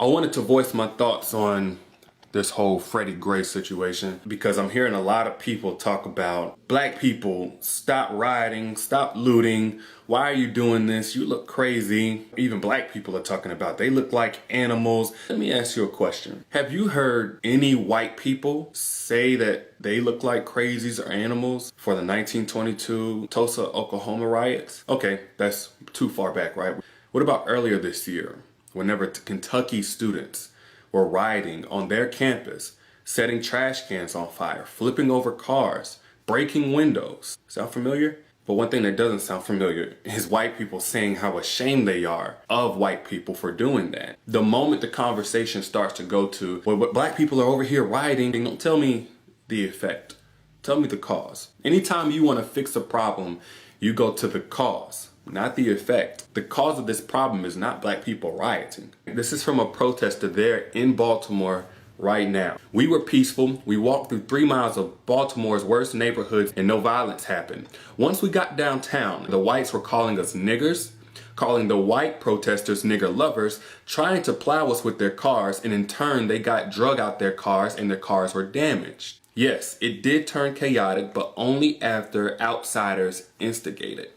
I wanted to voice my thoughts on this whole Freddie Gray situation because I'm hearing a lot of people talk about black people, stop rioting, stop looting. Why are you doing this? You look crazy. Even black people are talking about they look like animals. Let me ask you a question. Have you heard any white people say that they look like crazies or animals for the 1922 Tulsa, Oklahoma riots? Okay, that's too far back, right? What about earlier this year, whenever Kentucky students were rioting on their campus, setting trash cans on fire, flipping over cars, breaking windows? Sound familiar? But one thing that doesn't sound familiar is white people saying how ashamed they are of white people for doing that. The moment the conversation starts to go to, well, but black people are over here rioting, don't tell me the effect. Tell me the cause. Anytime you want to fix a problem, you go to the cause, not the effect. The cause of this problem is not black people rioting. This is from a protester there in Baltimore right now. We were peaceful. We walked through 3 miles of Baltimore's worst neighborhoods and no violence happened. Once we got downtown, the whites were calling us niggers, calling the white protesters nigger lovers, trying to plow us with their cars, and in turn they got drug out their cars and their cars were damaged. Yes, it did turn chaotic, but only after outsiders instigated.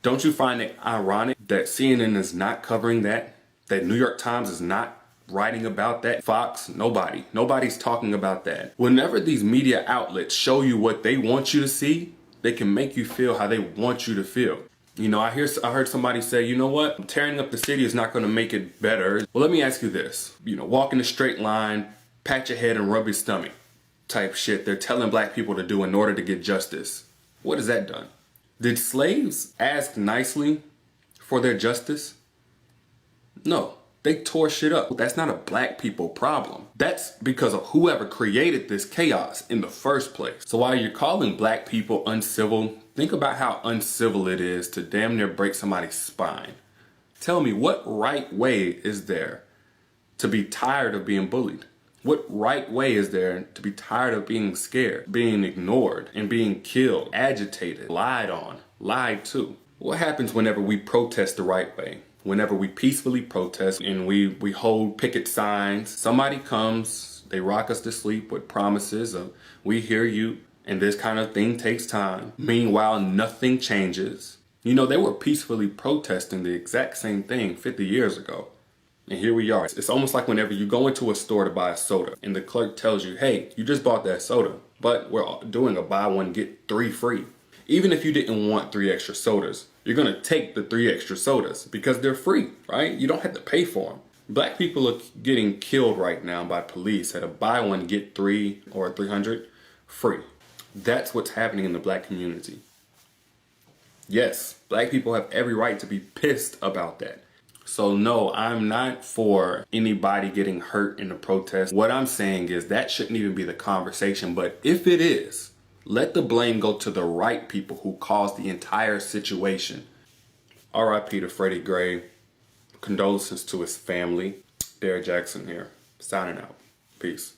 Don't you find it ironic that CNN is not covering that? That New York Times is not writing about that? Fox, nobody's talking about that. Whenever these media outlets show you what they want you to see, they can make you feel how they want you to feel. You know, I heard somebody say, you know what? Tearing up the city is not going to make it better. Well, let me ask you this. You know, walk in a straight line, pat your head and rub your stomach type shit they're telling black people to do in order to get justice. What has that done? Did slaves ask nicely for their justice? No, they tore shit up. That's not a black people problem. That's because of whoever created this chaos in the first place. So while you're calling black people uncivil, think about how uncivil it is to damn near break somebody's spine. Tell me, what right way is there to be tired of being bullied? What right way is there to be tired of being scared, being ignored, and being killed, agitated, lied on, lied to? What happens whenever we protest the right way? Whenever we peacefully protest and we hold picket signs, somebody comes, they rock us to sleep with promises of, we hear you, and this kind of thing takes time. Meanwhile, nothing changes. You know, they were peacefully protesting the exact same thing 50 years ago. And here we are. It's almost like whenever you go into a store to buy a soda and the clerk tells you, hey, you just bought that soda, but we're doing a buy one, get 3 free. Even if you didn't want 3 extra sodas, you're going to take the 3 extra sodas because they're free, right? You don't have to pay for them. Black people are getting killed right now by police at a buy one, get 3 or 300 free. That's what's happening in the black community. Yes, black people have every right to be pissed about that. So no, I'm not for anybody getting hurt in the protest. What I'm saying is that shouldn't even be the conversation. But if it is, let the blame go to the right people who caused the entire situation. R.I.P. to Freddie Gray. Condolences to his family. Derek Jackson here, signing out. Peace.